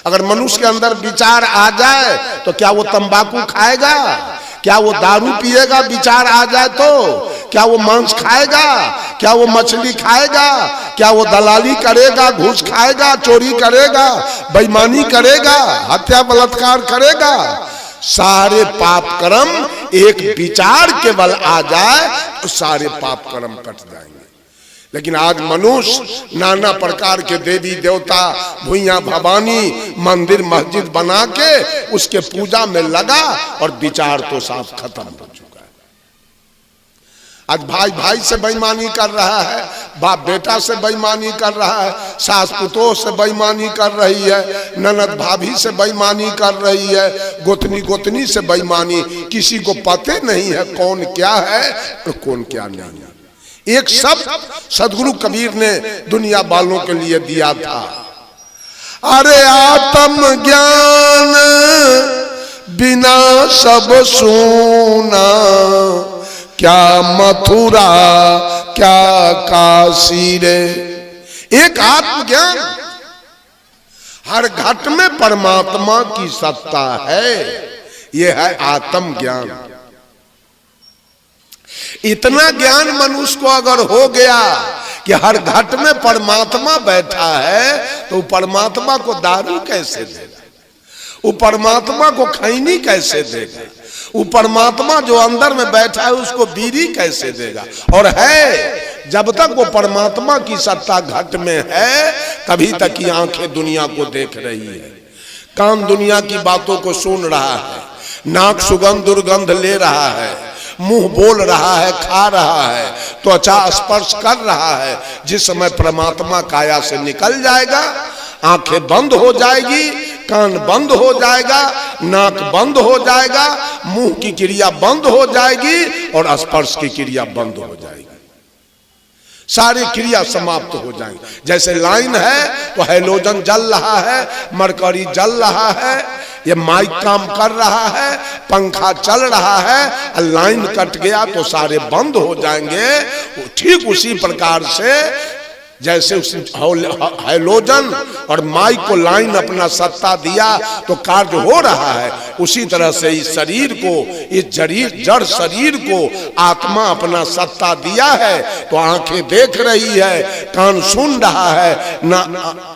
अगर मनुष्य के अंदर विचार आ जाए तो क्या वो तंबाकू खाएगा? क्या वो दारू पिएगा? विचार आ जाए तो क्या वो मांस खाएगा? क्या वो मछली खाएगा? क्या वो दलाली करेगा, घूस खाएगा, चोरी करेगा, बेईमानी करेगा, हत्या बलात्कार करेगा? सारे पाप कर्म एक विचार केवल आ जाए तो सारे पाप कर्म कट जाएंगे। लेकिन आज मनुष्य नाना प्रकार के देवी देवता, भुइयां भवानी, मंदिर मस्जिद बना के उसके पूजा में लगा और विचार तो साफ खत्म हो चुका है। आज भाई भाई से बेईमानी कर रहा है, बाप बेटा से बेईमानी कर रहा है, सास पुतोह से बेईमानी कर रही है, ननद भाभी से बेईमानी कर रही है, गोतनी गोतनी से बेईमानी। किसी को पता नहीं है कौन क्या है और कौन क्या नहीं है। एक शब्द सदगुरु कबीर ने दुनिया वालों के लिए दिया था, अरे आत्म ज्ञान बिना सब सूना, क्या मथुरा क्या काशी रे। एक आत्मज्ञान, हर घट में परमात्मा की सत्ता है, यह है आत्म ज्ञान। इतना ज्ञान मनुष्य को अगर हो गया कि हर घट में परमात्मा बैठा है, तो परमात्मा को दारू कैसे देगा? वो परमात्मा को खैनी कैसे देगा? वो परमात्मा जो अंदर में बैठा है उसको बीड़ी कैसे देगा? और है, जब तक वो परमात्मा की सत्ता घट में है तभी तक की आंखें दुनिया को देख रही है, कान दुनिया की बातों को सुन रहा है, नाक सुगंध दुर्गंध ले रहा है, मुंह बोल रहा है, खा रहा है, त्वचा स्पर्श कर रहा है। जिस समय परमात्मा काया से निकल जाएगा, आंखें बंद हो जाएगी, कान बंद हो जाएगा, नाक बंद हो जाएगा, मुंह की क्रिया बंद हो जाएगी और स्पर्श की क्रिया बंद हो जाएगी। सारी क्रिया समाप्त हो जाएंगी। जैसे लाइन है तो हैलोजन जल रहा है, मरकरी जल रहा है, ये माइक काम कर रहा है, पंखा चल रहा है, लाइन कट गया तो सारे बंद हो जाएंगे। ठीक उसी प्रकार से जैसे उस हैलोजन और माइक को लाइन अपना सत्ता दिया तो कार्य हो रहा है, उसी तरह से इस शरीर को, इस जड़ शरीर को आत्मा अपना सत्ता दिया है तो आंखें देख रही है, कान सुन रहा है,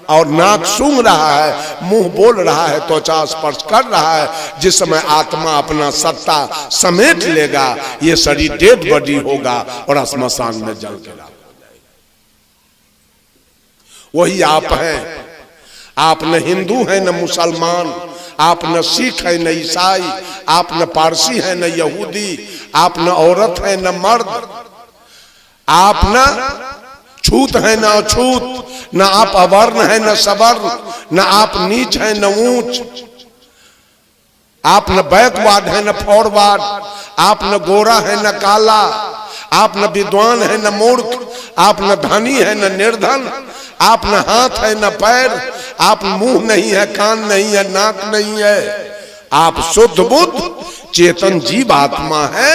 और नाक सूंघ रहा है, मुंह बोल रहा है, त्वचा स्पर्श कर रहा है। जिस समय आत्मा अपना सत्ता समेट लेगा, ये शरीर डेड बॉडी होगा और श्मशान में जल के रहा। वही आप हैं। आप न हिंदू हैं न मुसलमान, आप न सिख है न ईसाई, आप न पारसी है न यहूदी, आप न औरत है न मर्द, आप न छूत है न अछूत, न आप अवर्ण है न सवर्ण, न आप नीच है न ऊंच, आप न बैकवर्ड है न फॉरवर्ड, आप न गोरा है न काला, आप न विद्वान है न मूर्ख, आप न धनी है न निर्धन, आप न हाथ है न पैर, आप मुंह नहीं है, कान नहीं है, नाक नहीं है, आप शुद्ध बुद्ध चेतन जीव आत्मा है।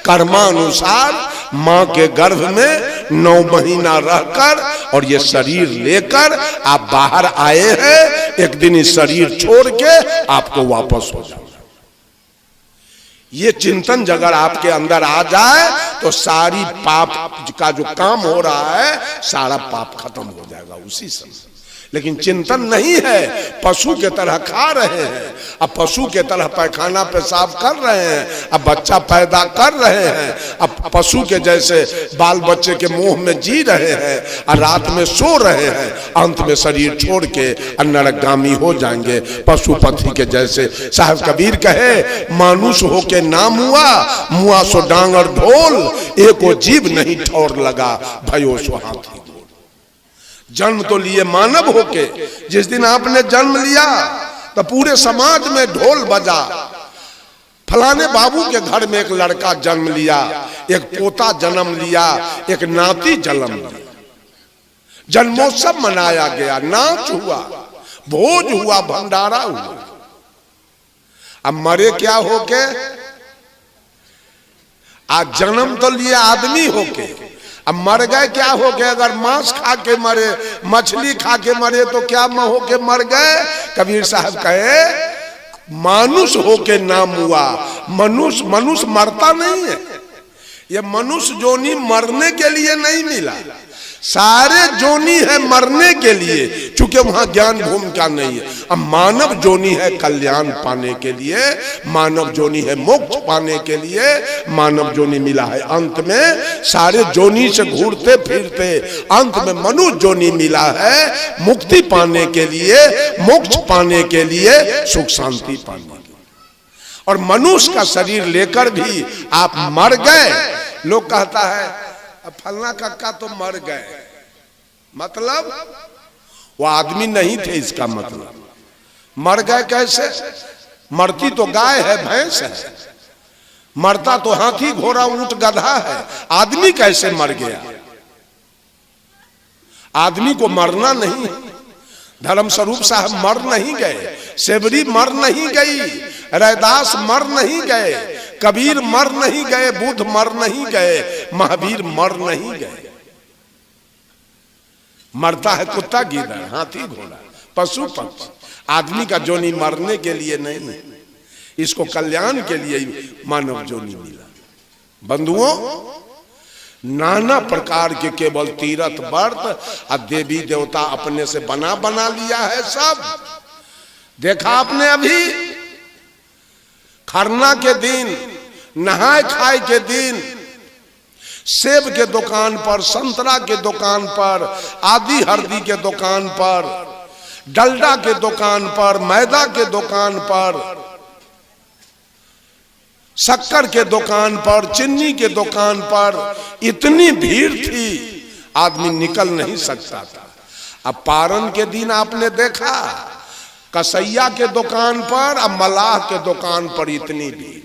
कर्मानुसार मां के गर्भ में 9 महीना रहकर और ये शरीर लेकर आप बाहर आए हैं। एक दिन इस शरीर छोड़ के आपको वापस हो जाओ। ये चिंतन अगर आपके अंदर आ जाए तो सारी पाप का जो काम हो रहा है सारा पाप खत्म हो जाएगा उसी समय। लेकिन चिंतन नहीं है, पशु के तरह खा रहे हैं, अब पशु के तरह पैखाना पेशाब कर रहे हैं, अब बच्चा पैदा कर रहे हैं, अब पशु के जैसे बाल बच्चे के मुंह में जी रहे हैं और रात में सो रहे हैं, अंत में शरीर छोड़ के नरकगामी हो जाएंगे पशुपति के जैसे। साहब कबीर कहे, मानुष हो के नाम हुआ, मुआ सो डांगर ढोल, एको जीव नहीं ठौर लगा, भयो सो हाथी। जन्म तो लिए मानव होके, जिस दिन आपने जन्म लिया तो पूरे समाज में ढोल बजा, फलाने बाबू के घर में एक लड़का जन्म लिया, एक पोता जन्म लिया, एक नाती जन्म लिया, जन्मोत्सव मनाया गया, नाच हुआ, भोज हुआ, भंडारा हुआ। अब मरे क्या होके? आज जन्म तो लिए आदमी होके, अब मर गए क्या हो गए? अगर मांस खा के मरे, मछली खा के मरे तो क्या हो के मर गए? कबीर साहब कहे मानुष होके नाम हुआ। मनुष्य मरता नहीं है। ये मनुष्य जोनी मरने के लिए नहीं मिला, सारे जोनी है मरने के लिए, चूंकि वहां ज्ञान भूमिका नहीं है। अब मानव जोनी है कल्याण पाने के लिए, मानव जोनी है मोक्ष पाने के लिए, मानव जोनी मिला है। अंत में सारे जोनी से घूरते फिरते अंत में मनुष्य जोनी मिला है, मुक्ति पाने के लिए, मोक्ष पाने के लिए, सुख शांति पाने के लिए। और मनुष्य का शरीर लेकर भी आप मर गए। लोग कहता है फलना कक्का तो मर गए, मतलब वो आदमी नहीं थे। इसका मतलब मर गए कैसे? मरती तो गाय है, भैंस है, मरता तो हाथी घोड़ा ऊंट गधा है। आदमी कैसे मर गया? आदमी को मरना नहीं। धर्म स्वरूप साहब मर नहीं गए, सेवरी मर नहीं गई, रैदास मर नहीं गए, कबीर मर नहीं गए, बुद्ध मर नहीं गए, महावीर मर नहीं गए। मरता है कुत्ता गीदड़, हाथी घोड़ा, पशु पक्षी। आदमी का जोनी मरने के लिए नहीं है, इसको कल्याण के लिए मानव जोनी मिला। बंधुओं, नाना प्रकार के केवल तीर्थ व्रत और देवी देवता अपने से बना लिया है सब। देखा आपने अभी खरना के दिन, नहाय खाए के दिन, सेब के दुकान पर, संतरा के दुकान पर, आदि हरदी के दुकान पर, डलडा के दुकान पर, मैदा के दुकान पर, शक्कर के दुकान पर, चीनी के दुकान पर इतनी भीड़ थी, आदमी निकल नहीं सकता था। अब पारण के दिन आपने देखा कसैया के दुकान पर और मलाह के दुकान पर इतनी भीड़।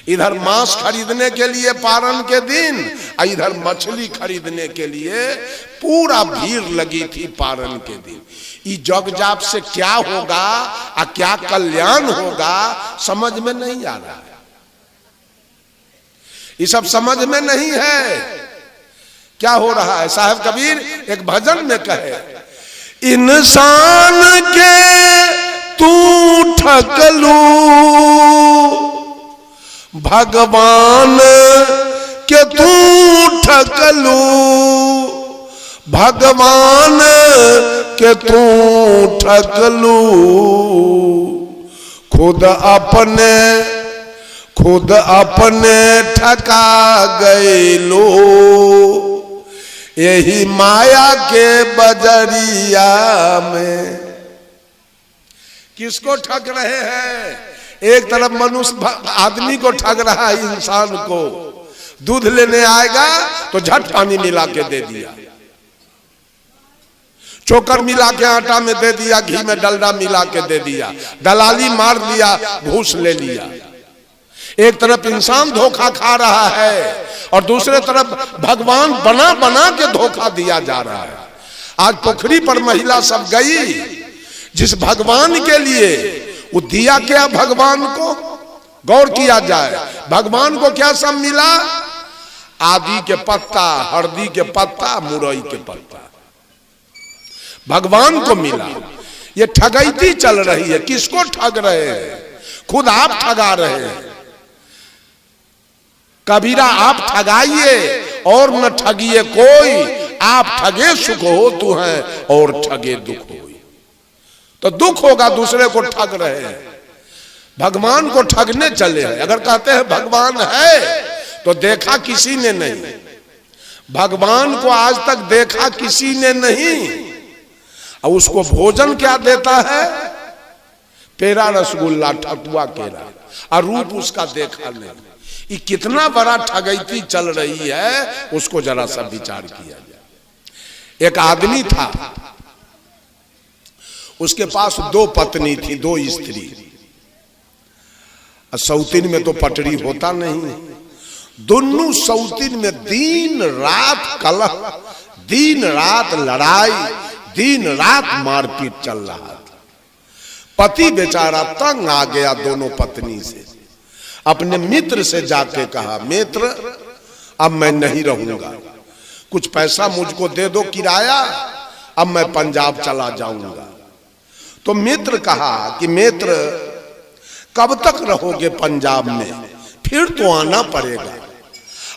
इधर मांस खरीदने के लिए पारण के दिन, इधर मछली खरीदने के लिए पूरा भीड़ लगी थी पारण के दिन। ये जग जाप से क्या होगा और क्या कल्याण होगा समझ में नहीं आ रहा है। ये सब समझ में नहीं है क्या हो रहा है। साहब कबीर एक भजन में कहे, इंसान के तू ठकलू, भगवान के तू ठकलू, भगवान के तू ठकलू, खुद अपने ठका गए लो, यही माया के बजरिया में। किसको ठग रहे हैं? एक तरफ मनुष्य आदमी को ठग रहा है, इंसान को। दूध लेने आएगा तो झट पानी मिला के दे दिया, चोकर मिला के आटा में दे दिया, घी में डलडा मिला के दे दिया, दलाली मार दिया, घूस ले लिया। एक तरफ इंसान धोखा खा रहा है और दूसरे तरफ भगवान बना के धोखा दिया जा रहा है। आज पोखरी पर महिला सब गई, जिस भगवान के लिए वो दिया क्या भगवान को, गौर किया जाए। भगवान को क्या सब मिला? आदि के पत्ता, हरदी के पत्ता, मुरई के पत्ता भगवान को मिला। ये ठगैती चल रही है। किसको ठग रहे हैं? खुद आप ठगा रहे हैं। कबीरा आप ठगाइए और न ठगिए कोई, आप ठगे सुख हो तू है और ठगे दुख हो। तो दुख होगा दूसरे को ठग रहे हैं, भगवान को ठगने चले हैं। अगर कहते हैं भगवान है तो देखा किसी ने नहीं, भगवान को आज तक देखा किसी ने नहीं। और उसको भोजन क्या देता है? पेड़ा, रसगुल्ला, ठकुआ, केरा, और रूप उसका देखा नहीं। ये कितना बड़ा ठगैती चल रही है, उसको जरा सा विचार किया जाए। एक आदमी था, उसके पास 2 पत्नी थी, 2 स्त्री। सौतीन में तो पटरी होता नहीं, दोनों सौतीन में दिन रात कलह, दिन रात लड़ाई, दिन रात मारपीट चल रहा था। पति बेचारा तंग आ गया दोनों पत्नी से, अपने मित्र से जाके कहा, मित्र अब मैं नहीं रहूंगा, कुछ पैसा मुझको दे दो किराया, अब मैं पंजाब चला जाऊंगा। तो मित्र कहा कि मित्र कब तक रहोगे पंजाब में, फिर तो आना पड़ेगा,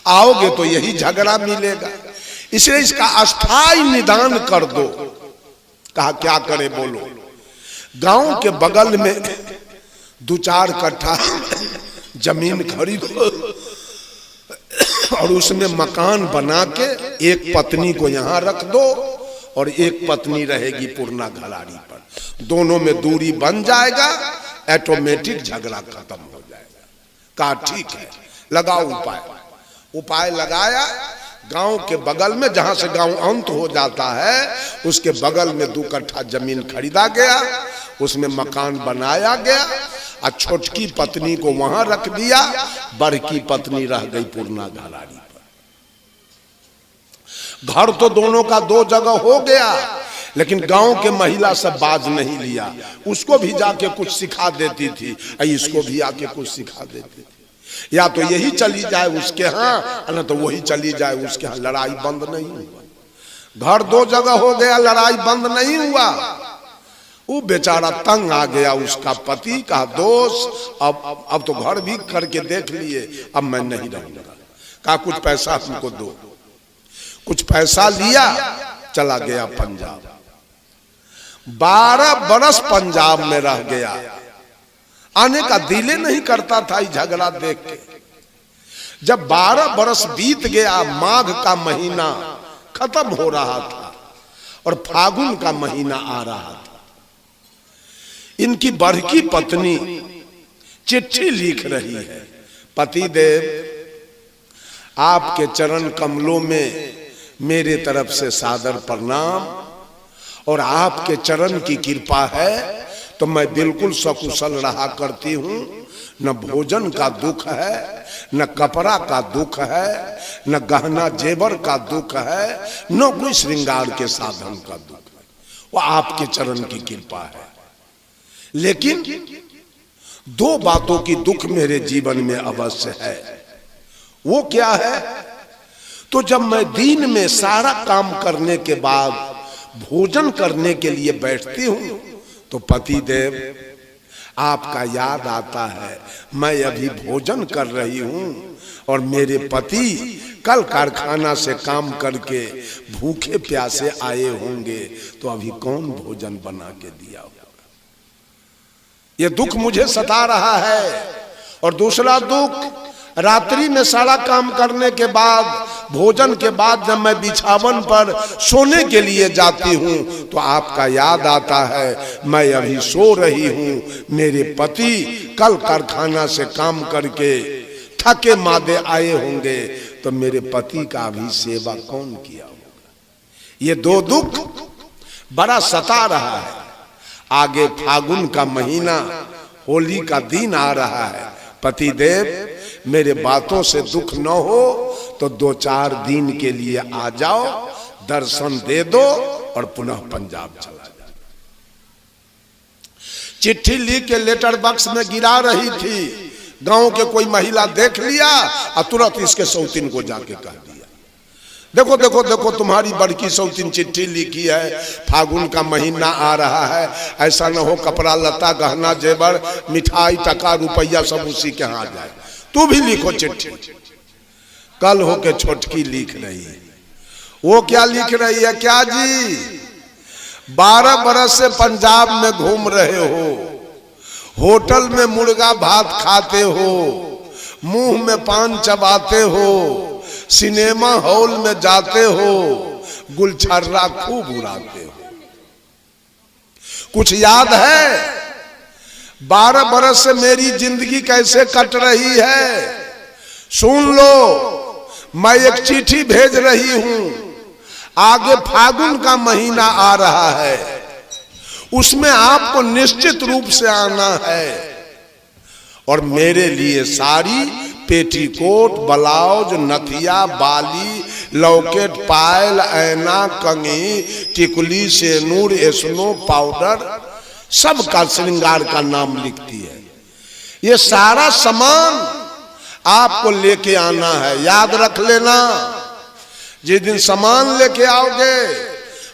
आओगे तो यही झगड़ा मिलेगा, इसलिए इसका अस्थाई निदान कर दो। कहा क्या करे बोलो। गांव के बगल में 2-4 कट्ठा जमीन खरीदो और उसमें मकान बना के एक पत्नी को यहाँ रख दो और एक पत्नी रहेगी पुरना घराड़ी पर, दोनों में दूरी बन जाएगा, ऑटोमेटिक झगड़ा खत्म हो जाएगा। कहा ठीक है, लगाओ उपाय। उपाय लगाया, गांव के बगल में जहां से गांव अंत हो जाता है उसके बगल में 2 कट्ठा जमीन खरीदा गया, उसमें मकान बनाया गया और छोटकी पत्नी को वहां रख दिया, बड़की पत्नी रह गई पुरना घराड़ी पर। घर तो दोनों का 2 जगह हो गया, लेकिन गांव के महिला सब बाज नहीं लिया, उसको भी जाके कुछ सिखा देती थी, इसको भी आके कुछ सिखा देती थी। या तो यही चली जाए उसके यहाँ, न तो वही चली जाए उसके यहाँ, लड़ाई बंद नहीं हुआ। घर 2 जगह हो गया, लड़ाई बंद नहीं हुआ। वो बेचारा तंग आ गया, उसका पति का दोस्त, अब तो घर भी करके देख लिए, अब मैं नहीं रहूंगा। कहा कुछ पैसा हमको दो। कुछ पैसा लिया, चला गया पंजाब। 12 बरस पंजाब में रह गया, आने का दिले नहीं करता था झगड़ा देख के। जब 12 बरस बीत गया, माघ का महीना खत्म हो रहा था और फागुन का महीना आ रहा था, इनकी बड़की पत्नी चिट्ठी लिख रही है, पतिदेव आपके चरण कमलों में मेरे तरफ से सादर प्रणाम, और आपके चरण की कृपा है तो मैं बिल्कुल सकुशल रहा करती हूँ, न भोजन का दुख है, न कपड़ा का दुख है, न गहना जेवर का दुख है, न कोई श्रृंगार के साधन का दुख है, वो आपके चरण की कृपा है। लेकिन 2 बातों की दुख मेरे जीवन में अवश्य है। वो क्या है? तो जब मैं दिन में सारा काम करने के बाद भोजन करने के लिए बैठती हूँ तो पति देव आपका याद आता है, मैं अभी भोजन कर रही हूँ और मेरे पति कल कारखाना से काम करके भूखे प्यासे आए होंगे, तो अभी कौन भोजन बना के दिया होगा। ये दुख मुझे सता रहा है। और दूसरा दुख, रात्रि में सारा काम करने के बाद, भोजन के बाद जब मैं बिछावन पर सोने के लिए जाती हूँ तो आपका याद आता है, मैं अभी सो रही हूँ, मेरे पति कल कारखाना से काम करके थके मादे आए होंगे, तो मेरे पति का भी सेवा कौन किया होगा। ये 2 दुख बड़ा सता रहा है। आगे फागुन का महीना, होली का दिन आ रहा है। पति देव मेरे बातों से दुख न हो तो 2-4 दिन के लिए आ जाओ, दर्शन दे दो और पुनः पंजाब चला जाओ। चिट्ठी लिख के लेटर बॉक्स में गिरा रही थी, गांव के कोई महिला देख लिया और तुरंत इसके सौतीन को जाके कह दिया, देखो देखो देखो तुम्हारी बड़की सौतीन चिट्ठी लिखी है, फागुन का महीना आ रहा है, ऐसा न हो कपड़ा लता गहना जेवर मिठाई टका रुपया सब उसी के यहाँ जाए, तू भी लिखो चिट्ठी। कल हो के छोटकी लिख रही है। वो क्या लिख रही है? क्या जी 12 बरस से पंजाब में घूम रहे हो, होटल में मुर्गा भात खाते हो, मुंह में पान चबाते हो, सिनेमा हॉल में जाते हो, गुलछर्रा खूब उड़ाते हो। कुछ याद है 12 बरस से मेरी जिंदगी कैसे कट रही है? सुन लो, मैं एक चिट्ठी भेज रही हूं, आगे फागुन का महीना आ रहा है, उसमें आपको निश्चित रूप से आना है और मेरे लिए साड़ी, पेटीकोट, ब्लाउज, नथिया, बाली, लॉकेट, पायल, ऐना, कंघी, टिकुली, सेनूर, स्नो, पाउडर, सब का श्रृंगार का नाम लिखती है। ये सारा सामान आपको लेके आना है, याद रख लेना। जिस दिन सामान लेके आओगे,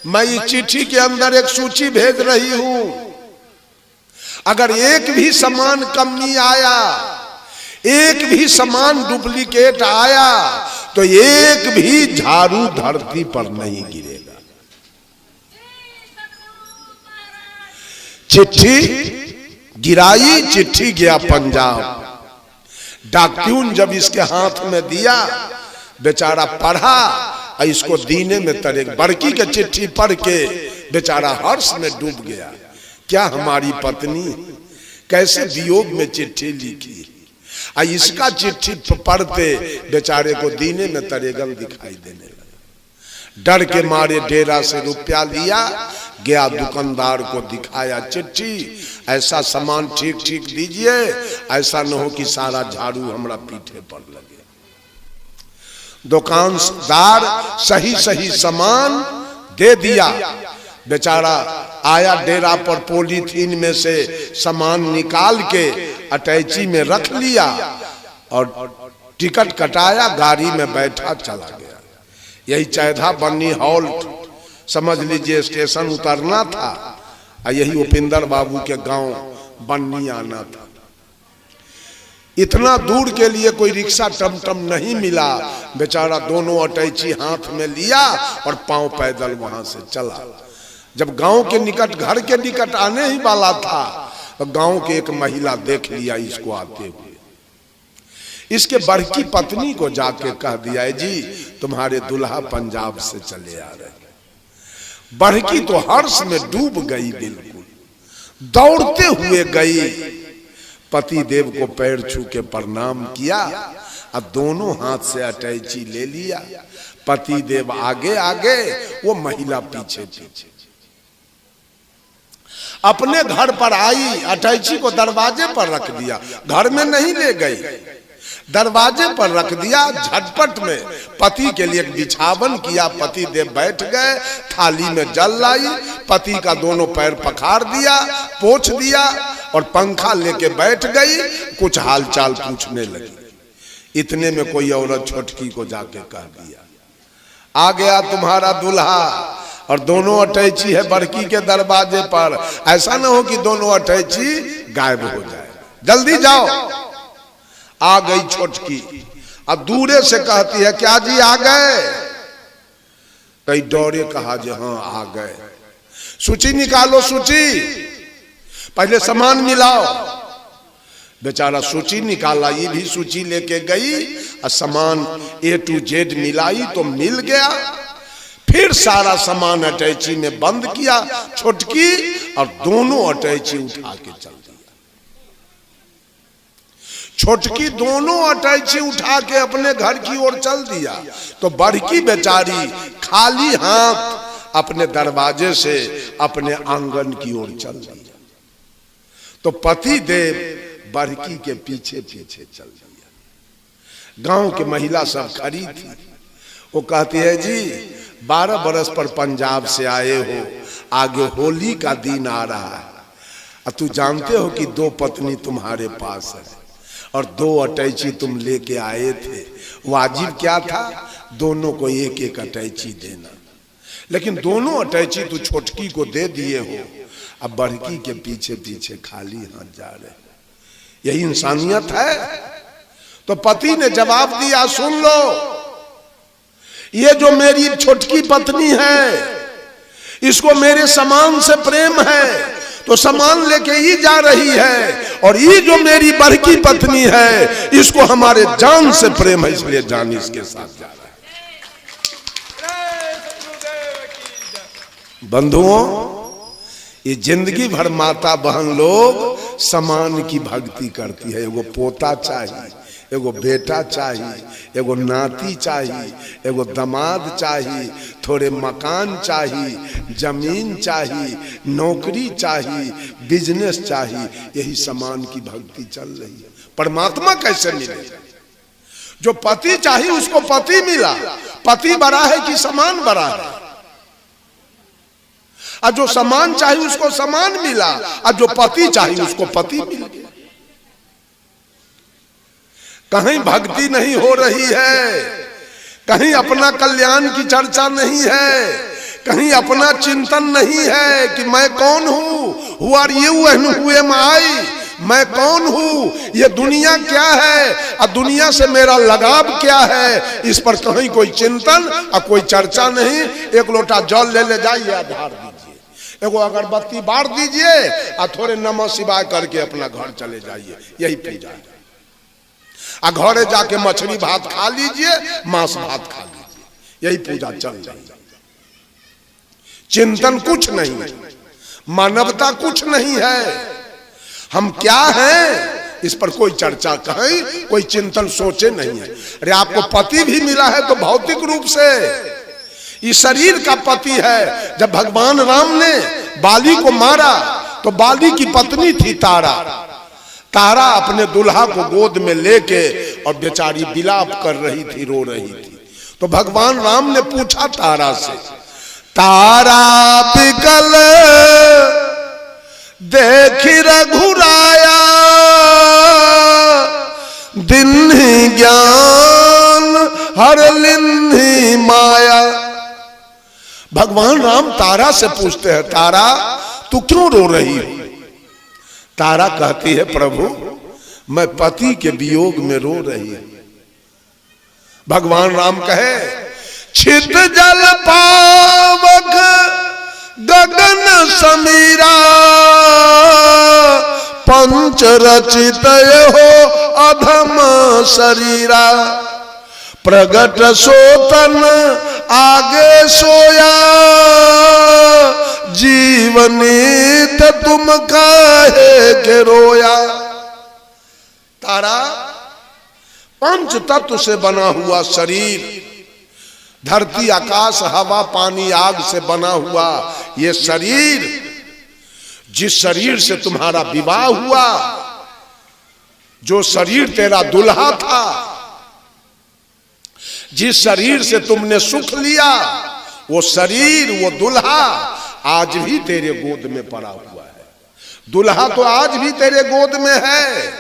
मैं इस चिट्ठी के अंदर एक सूची भेज रही हूं। अगर एक भी सामान कमी आया, एक भी सामान डुप्लीकेट आया, तो एक भी झाड़ू धरती पर नहीं गिरेगा। चिट्ठी गिराई, चिट्ठी गया पंजाब। डाक्यून जब इसके हाथ में दिया, बेचारा पढ़ा और इसको दीने में तरे। बड़की के चिट्ठी पढ़ के बेचारा हर्ष में डूब गया। क्या हमारी पत्नी कैसे वियोग में चिट्ठी लिखी, और इसका चिट्ठी पढ़ते बेचारे को दीने में तरेगम दिखाई देने लगा। डर के मारे डेरा से रुपया लिया, गया दुकानदार को दिखाया चिट्ठी, ऐसा सामान ठीक ठीक दीजिए, ऐसा न हो कि सारा झाड़ू हमरा पीठे पर लगे। दुकानदार सही सही सामान दे दिया। बेचारा आया डेरा पर, पॉलीथीन में से सामान निकाल के अटैची में रख लिया और टिकट कटाया, गाड़ी में बैठा चला गया। यही चैधा बन्नी हॉल्ट समझ लीजिए, स्टेशन उतरना था, और यही उपिंदर बाबू के गांव बन्नी आना था। इतना दूर के लिए कोई रिक्शा टमटम नहीं मिला। बेचारा दोनों अटैची हाथ में लिया और पांव पैदल वहां से चला। जब गांव के निकट, घर के निकट आने ही वाला था, तो गांव के एक महिला देख लिया इसको आते हुए। इसके बड़की पत्नी को जाके कह दिया, जी तुम्हारे दुल्हा पंजाब से चले आ रहे। बड़की तो हर्ष में डूब गई, बिल्कुल दौड़ते हुए गई, पति देव को पैर छू के प्रणाम किया, अब दोनों हाथ से अटैची ले लिया। पति देव आगे आगे, वो महिला पीछे पीछे। अपने घर पर आई, अटैची को दरवाजे पर रख दिया, घर में नहीं ले गई, दरवाजे पर रख दिया। झटपट में पति के लिए एक बिछावन किया, पति देव बैठ गए, थाली में जल लाई, पति का दोनों पैर पखार दिया, पोंछ दिया और पंखा लेके बैठ गई, कुछ हालचाल पूछने लगी। इतने में कोई औरत छोटकी को जाके कह दिया, आ गया तुम्हारा दूल्हा, और दोनों अटैची है बड़की के दरवाजे पर। ऐसा ना हो कि दोनों अटैची गायब हो जाए, जल्दी जाओ। आ गई छोटकी, अब दूरे से कहती है, क्या जी आ गए? कई डोरे कहा, जी हाँ आ गए। सूची निकालो, सूची, पहले सामान मिलाओ। बेचारा सूची निकाला, ये भी सूची लेके गई और सामान A to Z मिलाई तो मिल गया। फिर सारा सामान अटैची में बंद किया छोटकी, और दोनों अटैची उठा के चल दिया। छोटकी दोनों अटैची उठा के अपने घर की ओर चल दिया, तो बड़की बेचारी खाली हाथ अपने दरवाजे से अपने आंगन की ओर चल दिया। तो पति देव बड़की के पीछे पीछे चल दिया। गांव की महिला सब खड़ी थी, वो कहती है, जी 12 बरस पर पंजाब से आए हो, आगे होली का दिन आ रहा है, और तू जानते हो कि 2 पत्नी तुम्हारे पास है और 2 अटैची तुम लेके आए थे। वाजिब क्या था? दोनों को एक एक अटैची देना, लेकिन दोनों अटैची तू छोटकी को दे दिए हो, अब बड़की के पीछे पीछे खाली हाथ जा रहे। यही इंसानियत है। तो पति ने जवाब दिया, सुन लो, ये जो मेरी छोटकी पत्नी है, इसको मेरे सामान से प्रेम है, तो सामान लेके ही जा रही है, और ये जो मेरी बड़की पत्नी है, इसको हमारे जान से प्रेम है, इसलिए जान इसके साथ जा रहा है। बंधुओं, ये जिंदगी भर माता बहन लोग सामान की भक्ति करती है। एगो पोता चाहिए, एगो बेटा चाहिए, एगो नाती चाहिए, एगो दामाद चाहिए, थोड़े मकान चाहिए, जमीन चाहिए, नौकरी चाहिए, बिजनेस चाहिए। यही सामान की भक्ति चल रही है। परमात्मा कैसे मिले? जो पति चाहिए उसको पति मिला। पति बड़ा है कि सामान बड़ा है? और जो सामान चाहिए उसको सामान मिला, और जो पति चाहिए उसको पति मिल गया। कहीं भक्ति नहीं हो रही है, कहीं अपना कल्याण की चर्चा नहीं है, कहीं अपना चिंतन नहीं है कि मैं कौन हूं, who are you and who am I, मैं कौन हूं, ये दुनिया क्या है और दुनिया से मेरा लगाव क्या है, इस पर कहीं कोई चिंतन और कोई चर्चा नहीं। एक लोटा जल ले जाइए, आधार दीजिए, एगो अगरबत्ती बार दीजिए और थोड़े नमः शिवाय करके अपना घर चले जाइए, यही पूजा है। आ घरे जाके मछली भात खा लीजिए, मांस भात खा लीजिए, यही पूजा चल रही है। चिंतन कुछ नहीं है, मानवता कुछ नहीं है, हम क्या हैं इस पर कोई चर्चा कहीं, कोई चिंतन सोचे नहीं है। अरे आपको पति भी मिला है तो भौतिक रूप से, इस शरीर का पति है। जब भगवान राम ने बाली को मारा तो बाली की पत्नी थी तारा, तारा अपने दुल्हा को गोद में लेके और बेचारी विलाप कर रही थी, रो रही थी। तो भगवान राम ने पूछा तारा से, तारा बिकल देखी रघुराया, दिन्हि ज्ञान हर लिन्हि माया। भगवान राम तारा से पूछते हैं, तारा तू क्यों रो रही है? तारा कहती है, प्रभु मैं पति के वियोग में रो रही हूं। भगवान राम कहे, छित जल पावक गगन समीरा, पंच रचित हो अधम शरीरा, प्रगट सोतन आगे सोया, जीवनीत तुम काहे के रोया। तारा पंच तत्व से बना हुआ शरीर, धरती आकाश हवा पानी आग से बना हुआ ये शरीर, जिस शरीर से तुम्हारा विवाह हुआ, जो शरीर तेरा दुल्हा था, जिस शरीर से तुमने सुख लिया, वो शरीर वो दुल्हा आज भी तेरे गोद में पड़ा हुआ है। दुल्हा तो आज भी तेरे गोद में है,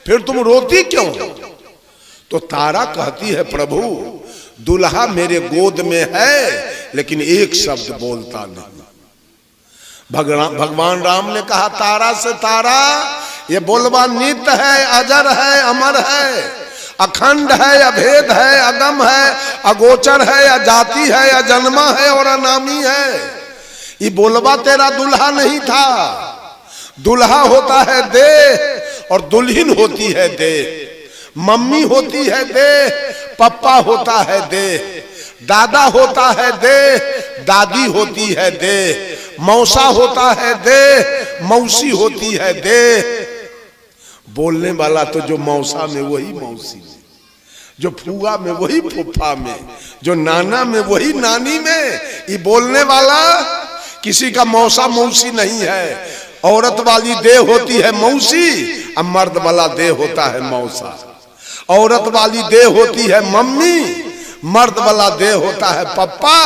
फिर तुम रोती क्यों? तो तारा कहती है, प्रभु दुल्हा मेरे गोद में है लेकिन एक शब्द बोलता नहीं। भगवान राम ने कहा तारा से, तारा ये बोलवा नित्य है, अजर है, अमर है, अखंड है, अभेद है, अगम है, अगोचर है, अजाति है, अजन्मा है और अनामी है। ये बोलवा तेरा दुल्हा नहीं था। दुल्हा होता है देह और दुल्हन होती है देह। मम्मी होती है देह, पप्पा होता है देह, दादा होता है देह, दादी होती है देह, मौसा होता है देह, मौसी होती है देह। बोलने वाला तो जो मौसा में वही मौसी में, जो फूआ में वही फूफा में, जो नाना में वही नानी में। ये बोलने वाला किसी का मौसा मौसी नहीं है। औरत वाली देह होती है मौसी और मर्द वाला देह होता है मौसा। औरत वाली देह होती है मम्मी, मर्द वाला देह होता है पप्पा।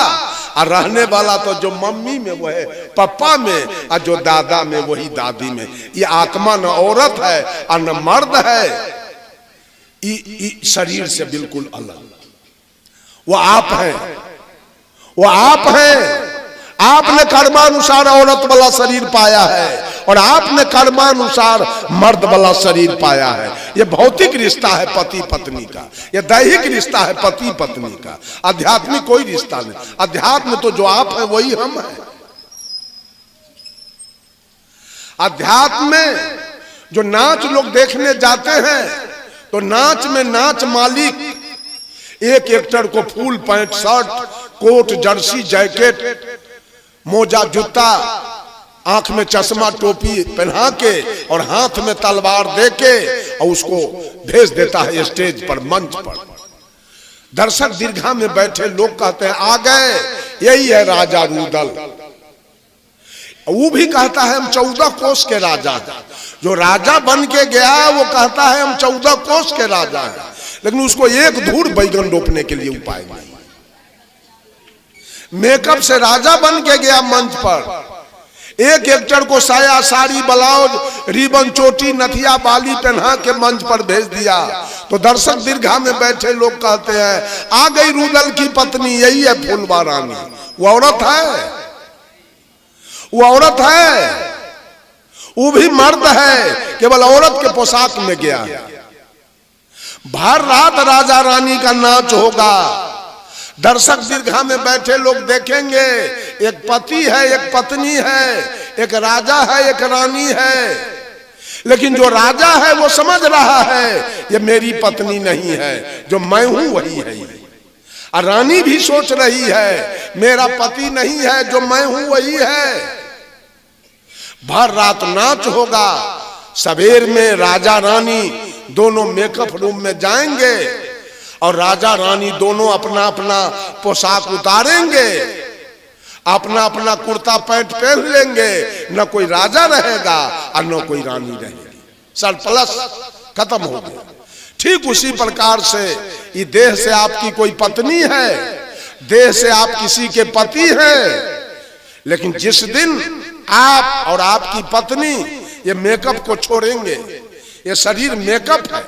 और रहने वाला तो जो मम्मी में वो है पप्पा में, और जो दादा में वही दादी में। ये आत्मा न औरत है और न मर्द है, शरीर से बिल्कुल अलग। वो आप है, वो आप है। आपने कर्मानुसार औरत वाला शरीर पाया है और आपने कर्मानुसार मर्द वाला शरीर पाया है। यह भौतिक रिश्ता है पति पत्नी का, यह दैहिक रिश्ता है पति पत्नी का। आध्यात्मिक कोई रिश्ता नहीं। अध्यात्म तो जो आप है वही हम है। अध्यात्म में जो नाच लोग देखने जाते हैं तो नाच में नाच मालिक एक एक्टर को full pant shirt coat jersey jacket मोजा जूता आंख में चश्मा टोपी पहना के और हाथ में तलवार दे के और उसको भेज देता है स्टेज पर, मंच पर। दर्शक दीर्घा में बैठे लोग कहते हैं आ गए, यही है राजा रुदल। वो भी कहता है हम 14 कोस के राजा हैं। जो राजा बन के गया वो कहता है हम 14 कोस के राजा हैं, लेकिन उसको एक धूर बैगन रोपने के लिए उपाय नहीं। मेकअप से राजा बन के गया मंच पर। एक एक्टर को साया साड़ी ब्लाउज रिबन चोटी नथिया बाली पहना के मंच पर भेज दिया तो दर्शक दीर्घा में बैठे लोग कहते हैं आ गई रुदल की पत्नी, यही है फूलबा रानी। वो औरत है, वो औरत है, वो भी मर्द है, केवल औरत के पोशाक में गया है। भर रात राजा रानी का नाच होगा। दर्शक दीर्घा में बैठे लोग देखेंगे, एक पति है, एक पत्नी है, एक राजा है, एक रानी है। लेकिन जो राजा है वो समझ रहा है ये मेरी पत्नी नहीं है, जो मैं हूं वही है। और रानी भी सोच रही है मेरा पति नहीं है, जो मैं हूं वही है। भर रात नाच होगा। सवेर में राजा रानी दोनों मेकअप रूम में जाएंगे और राजा रानी दोनों अपना अपना पोशाक उतारेंगे, अपना अपना कुर्ता पैंट पहन लेंगे। न कोई राजा रहेगा और न कोई रानी रहेगी, सरप्लस खत्म हो गया। ठीक उसी प्रकार से ये देह से आपकी कोई पत्नी है, देह से आप किसी के पति हैं, लेकिन जिस दिन आप और आपकी पत्नी ये मेकअप को छोड़ेंगे, ये शरीर मेकअप है,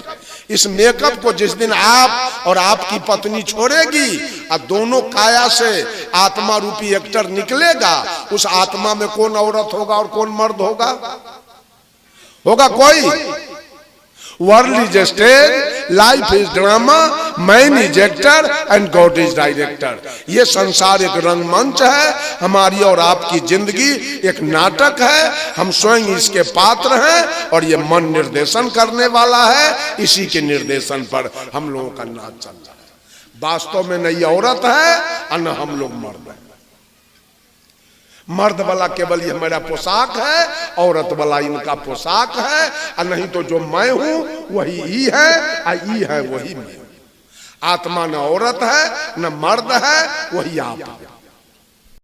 इस मेकअप को जिस दिन आप और आपकी पत्नी छोड़ेगी और दोनों काया से आत्मा रूपी एक्टर निकलेगा, उस आत्मा में कौन औरत होगा और कौन मर्द होगा? होगा कोई? World is stage, life is drama, man is actor and God is director. ये संसार एक रंगमंच है, हमारी और आपकी जिंदगी एक नाटक है। हम स्वयं इसके पात्र हैं और ये मन निर्देशन करने वाला है। इसी के निर्देशन पर हम लोगों का नाच चल रहा है। वास्तव में न ये औरत है और न हम लोग मर्द हैं। मर्द वाला केवल ये मेरा पोशाक है, औरत वाला इनका पोशाक है। और नहीं तो जो मैं हूं वही ई है और ई है वही मैं। आत्मा न औरत है न मर्द है, वही आप है।